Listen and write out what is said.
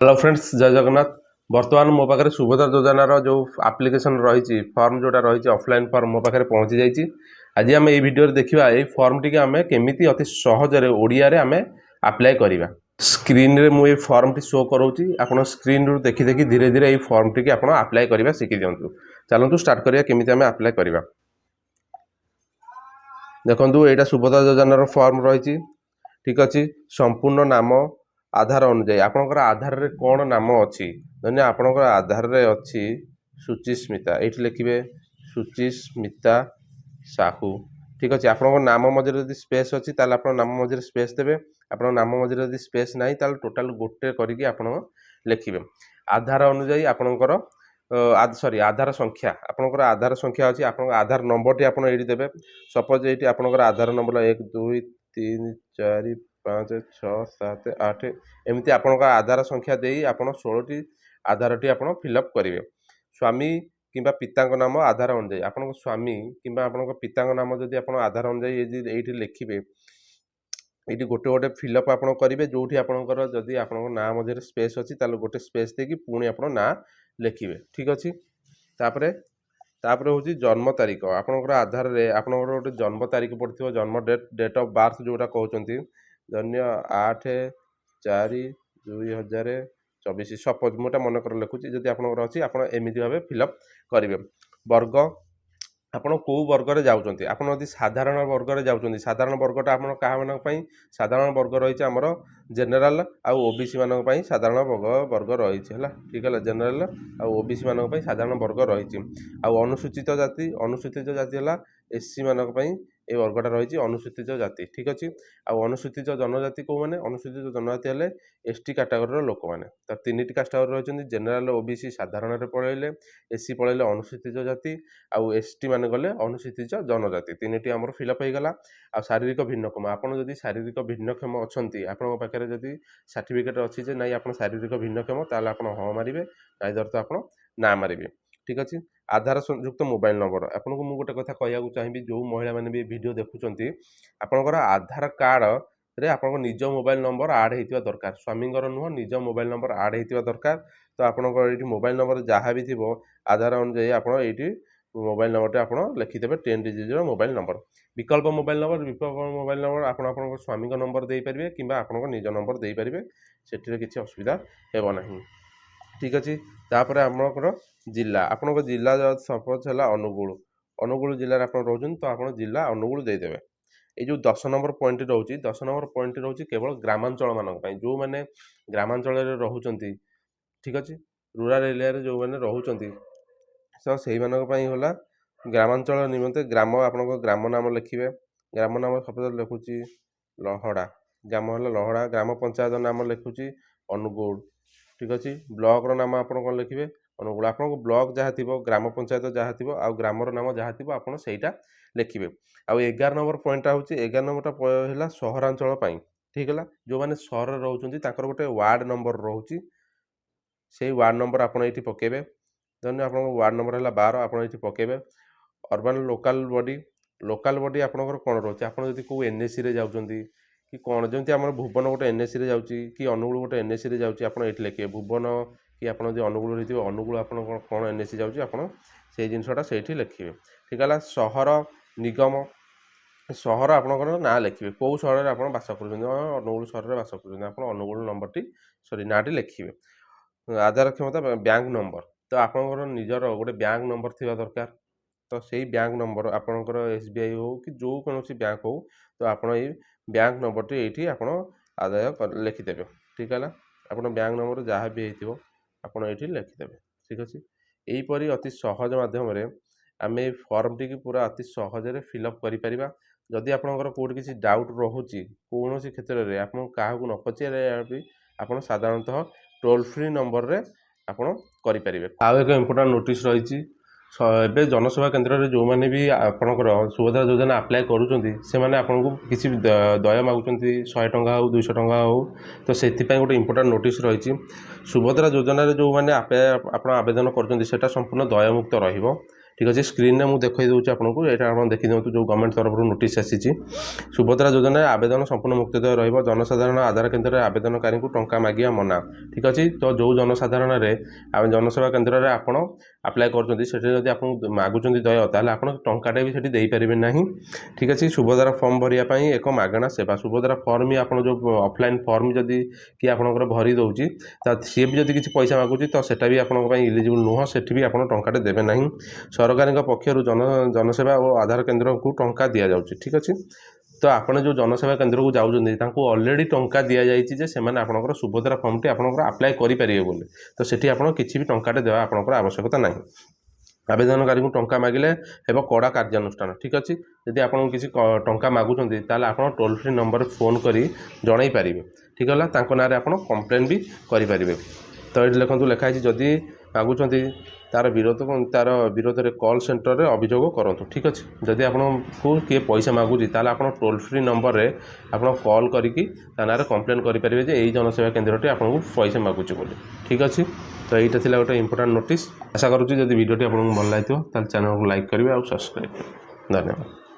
Hello friends जय जगन्नाथ। बर्तमान मो पाखे सुभद्रा योजनार जो आप्लिकेसन रही फर्म जोटा रही ऑफलाइन फर्म मो पाखे पहुँची जाइए। आज आम ये भिडियो देखा ये फर्म टी आम केमी अति सहजरे ओडिया आम आप्लाय करवा। स्क्रीन रे मुझे फर्म टी शो करोची आपण स्क्रीन रु देखी देखी धीरे धीरे ये फर्म टी आप आप्लाय करवा शिखी दिंतु। चलतु स्टार्ट करिया केमी आम आप्लाय करवा। देखु यहाँ सुभद्रा योजनार फर्म रही ठीक अच्छे। संपूर्ण नाम आधार अनुजाई आपणकर आधार रे कौन नाम अच्छी धन्य आपणकर आधार रे अच्छी सुचिस्मिता ये लिखे सुचिस्मिता साहू ठीक अच्छे। आप नाम मझे यदि स्पेस अच्छी ताल आप नाम मझे स्पेस देवे। आप नाम मझे यदि स्पेस ना ताल टोटाल गोटे करके आप लिखे। आधार अनुजाई आपणकर सॉरी आधार संख्या आपणकर आधार संख्या अच्छी आप आधार नंबर टी आप देवे। सपोज ये आपणकर आधार नंबर 1 2 3 4 5 6 7 8 एमती आपणकर आधार संख्या दे आप 16टी आधार टी आप फिलअप करेंगे। स्वामी किंबा पिता नाम आधार अनुजाई आप स्वामी किंबा आप पिता नाम जदि आप आधार अनुजाई ये लिखे ये गोटे गोटे फिलअप आप करेंगे। जो आपंकर जदि आप ना मझे स्पेस अच्छी गोटे स्पेस देकी पुणी आप ना लिखे ठीक अच्छे। तापर हूँ जन्म तारीख आपंकर आधार रे आपंकर गोटे जन्म तारीख पड़ो जन्म डेट ऑफ बर्थ जोटा कहते धन्य 8/4/2024 सपोज मुझे मनकर लिखुची जब आप अच्छी आप एमती भाव फिलअप करेंगे। वर्ग आपण को वर्ग रे जाउचंती आपण यदि साधारण वर्ग रे जाउचंती साधारण वर्गटा आपण कहा मानक पई साधारण वर्ग रही आमर जनरल आ ओबीसी मानक पई साधारण वर्ग रही है ठीक है। जनरल आ ओबीसी मानक पई साधारण वर्ग रही आ अनुसूचित जाति है एससी मानक पई ए वर्गटा रही अनुसूचित जाति ठीक अच्छे। अनुसूचित जनजाति कौ मैंने अनुसूचित जनजाति हेले एसटी कैटेगोरी लोक मैंने तो 3टी कैटेगोरी रही जनरल ओबीसी साधारण पलैले एससी पलैले अनुसूचित जाति आउ एसटी माने गले अनुसूचित जनजाति 3टी आमर फिलअप हो गला। आ शारीरिक भिन्नक्षम आपन जदि शारीरिक भिन्नक्षम अच्छी आपन पाखे जदि सर्टिफिकेट अच्छी जे नाई आप शारीरिक भिन्नक्षम ताले आप हाँ मारे नाइदर तो आप ना मारे ठीक अच्छे। आधार संयुक्त मोबाइल नंबर आपको मुझे गोटे कथा कहूँ चाहिए जो महिला मैंने भी वीडियो देखुंत आपंकर आधार कार्ड रे आप निज मोबाइल नंबर आड होता दरकार स्वामींगर नुह निज मोबाइल नंबर आड होता दरकार। तो आपंकर ये मोबाइल नंबर जहाँ भी थी आधार अनुजाई आप मोबाइल नंबर आप लिखिदेवे 10 डिजिट मोबाइल नंबर। विकल्प मोबाइल नंबर आप स्वामी नंबर दे पारे कि आप निज नंबर दे पारे से किसी असुविधा हेबना ठीक अच्छे। तापर आमर जिला आपन जिला सपोज है अनुगुल जिले आप रोच तो आप जिला अनुगुल देदेवे। ये जो 10 नंबर पॉइंट रोचे 10 नंबर पॉइंट रोचे केवल ग्रामांचल मानी जो मैंने ग्रामांचल रोचंती ठीक अच्छे। रूराल एरिया जो मैंने रोचंती तो से होला ग्रामांचल निमंते ग्राम आप ग्राम नाम लिखे। ग्राम नाम सपोज लिखुची लहड़ा ग्राम है लहड़ा ग्राम पंचायत नाम लिखुची अनुगुल ठीक अच्छे। ब्लॉक नाम आप लिखे अनुगुल आप ब्लॉक जहाँ थी ग्राम पंचायत जहाँ थी आ ग्रामर नाम जहाँ थी आप लिखे। आ 11 नंबर पॉइंट हूँ 11 नंबरटा है सहरांचल ठीक है। जो मैंने सहर रोच गोटे वार्ड नंबर रोचे से वार्ड नंबर आप पकेबे धन्य आप वार्ड नंबर है 12 आप पकेबे। अर्बान लोकाल बॉडी आपंकर कौन रोचे आप कौ एनएससी रे जाउचंती कि कौन जमी आम भुवन गोटे एनएससी रे जाउची कि अनुगुल गोटे एनएससी रे जाउची आप लिखे भुवन कि आप अनुगुल रही अनुगुल आप कौन एनएससी जाउची आप से जिनसटा से लिखे ठीक है। सहर निगम सहर आपंकर ना लिखे कौ सहर आप बास कर अनुगुल सहर में बास कर अनुगुल नंबर टी सॉरी नाटी लिखे। आधार क्षमता बैंक नंबर तो आपंकर निजर गोटे बैंक नंबर थी दरकार तो से बैंक नंबर आपंकर एसबीआई हो कि जो कौन बैंक हो तो आप बैंक नंबर टी ये आप आदाय लिखिदेवे ठीक है। आप बैंक नंबर जहाँ भी हो आप ये लिखिदेवे ठीक अच्छे। यहीपरि अति सहज मध्यम आम फर्म टी पूरा अति सहजरे फिलअप करें। जदि आपंकर कौट किसी डाउट रोचे कौन क्षेत्र में आप न पचारे भी आप साधारणतः टोल फ्री नंबर रे आपड़ करें। आउ एक इम्पोर्टाट नोटिस रही एवं जनसेवा केन्द्र में जो मैंने भी आपंकर सुभद्रा योजना आप्लाय करुँचे आपको किसी दया मागुंट 100 टंका हो 200 टंका हो तो से गोटे इम्पोर्टाट नोटिस रही सुभद्रा योजना जो मैंने आप आवेदन कर संपूर्ण दयामुक्त रहिबो ঠিক ଅଛି। ସ୍କ୍ରିନ୍ରେ ମୁଁ ଦେଖାଇ ଦେଉଛି ଆପଣଙ୍କୁ, ଏଇଟା ଆପଣ ଦେଖିଦିଅନ୍ତୁ ଯେଉଁ ଗଭର୍ଣ୍ଣମେଣ୍ଟ ତରଫରୁ ନୋଟିସ୍ ଆସିଛି। ସୁଭଦ୍ରା ଯୋଜନାରେ ଆବେଦନ ସମ୍ପୂର୍ଣ୍ଣ ମୁକ୍ତିଦାୟ ରହିବ। ଜନସାଧାରଣ ଆଧାର କେନ୍ଦ୍ରରେ ଆବେଦନକାରୀଙ୍କୁ ଟଙ୍କା ମାଗିବା ମନା। ଠିକ୍ ଅଛି। ତ ଯେଉଁ ଜନସାଧାରଣରେ ଜନସେବା କେନ୍ଦ୍ରରେ ଆପଣ ଆପ୍ଲାଏ କରୁଛନ୍ତି, ସେଠି ଯଦି ଆପଣଙ୍କୁ ମାଗୁଛନ୍ତି ଦୟ, ତାହେଲେ ଆପଣ ଟଙ୍କାଟେ ବି ସେଠି ଦେଇପାରିବେ ନାହିଁ। ଠିକ୍ ଅଛି। ସୁଭଦ୍ରା ଫର୍ମ ଭରିବା ପାଇଁ ଏକ ମାଗଣା ସେବା। ସୁଭଦ୍ରା ଫର୍ମ ଆପଣ ଯେଉଁ ଅଫଲାଇନ୍ ଫର୍ମ ଯଦି କି ଆପଣଙ୍କର ଭରି ଦେଉଛି, ସିଏ ବି ଯଦି କିଛି ପଇସା ମାଗୁଛି ତ ସେଟା ବି ଆପଣଙ୍କ ପାଇଁ ଇଲିଜିବୁଲ୍ ନୁହଁ, ସେଠି ବି ଆପଣ ଟଙ୍କାଟେ ଦେବେ ନାହିଁ। ସରକାରଙ୍କ ପକ୍ଷରୁ ଜନସେବା ଓ ଆଧାର କେନ୍ଦ୍ରକୁ ଟଙ୍କା ଦିଆଯାଉଛି। ଠିକ୍ ଅଛି। ତ ଆପଣ ଯେଉଁ ଜନସେବା କେନ୍ଦ୍ରକୁ ଯାଉଛନ୍ତି, ତାଙ୍କୁ ଅଲରେଡ଼ି ଟଙ୍କା ଦିଆଯାଇଛି ଯେ ସେମାନେ ଆପଣଙ୍କର ସୁଭଦ୍ରା ଫର୍ମଟି ଆପଣଙ୍କର ଆପ୍ଲାଏ କରିପାରିବେ ବୋଲି। ତ ସେଠି ଆପଣ କିଛି ବି ଟଙ୍କାଟେ ଦେବା ଆପଣଙ୍କର ଆବଶ୍ୟକତା ନାହିଁ। ଆବେଦନକାରୀଙ୍କୁ ଟଙ୍କା ମାଗିଲେ ହେବ କଡ଼ା କାର୍ଯ୍ୟାନୁଷ୍ଠାନ। ଠିକ୍ ଅଛି। ଯଦି ଆପଣଙ୍କୁ କିଛି ଟଙ୍କା ମାଗୁଛନ୍ତି, ତାହେଲେ ଆପଣ ଟୋଲ୍ ଫ୍ରି ନମ୍ବରରେ ଫୋନ୍ କରି ଜଣାଇ ପାରିବେ। ଠିକ୍ ହେଲା। ତାଙ୍କ ନାଁରେ ଆପଣ କମ୍ପ୍ଲେନ୍ ବି କରିପାରିବେ। ତ ଏଇଠି ଲେଖନ୍ତୁ, ଲେଖା ହେଇଛି ଯଦି ମାଗୁଛନ୍ତି ତାର ବିରୋଧରେ କଲ୍ ସେଣ୍ଟରରେ ଅଭିଯୋଗ କରନ୍ତୁ। ଠିକ୍ ଅଛି। ଯଦି ଆପଣଙ୍କୁ କିଏ ପଇସା ମାଗୁଛି, ତାହେଲେ ଆପଣ ଟୋଲ୍ ଫ୍ରି ନମ୍ବରରେ ଆପଣ କଲ୍ କରିକି ତା ନାଁରେ କମ୍ପ୍ଲେନ୍ କରିପାରିବେ ଯେ ଏଇ ଜନସେବା କେନ୍ଦ୍ରଟି ଆପଣଙ୍କୁ ପଇସା ମାଗୁଛି ବୋଲି। ଠିକ୍ ଅଛି। ତ ଏଇଟା ଥିଲା ଗୋଟେ ଇମ୍ପୋର୍ଟାଣ୍ଟ ନୋଟିସ୍। ଆଶା କରୁଛି ଯଦି ଭିଡ଼ିଓଟି ଆପଣଙ୍କୁ ଭଲ ଲାଗିଥିବ, ତାହେଲେ ଚ୍ୟାନେଲକୁ ଲାଇକ୍ କରିବେ ଆଉ ସବସ୍କ୍ରାଇବ୍ କରିବେ। ଧନ୍ୟବାଦ।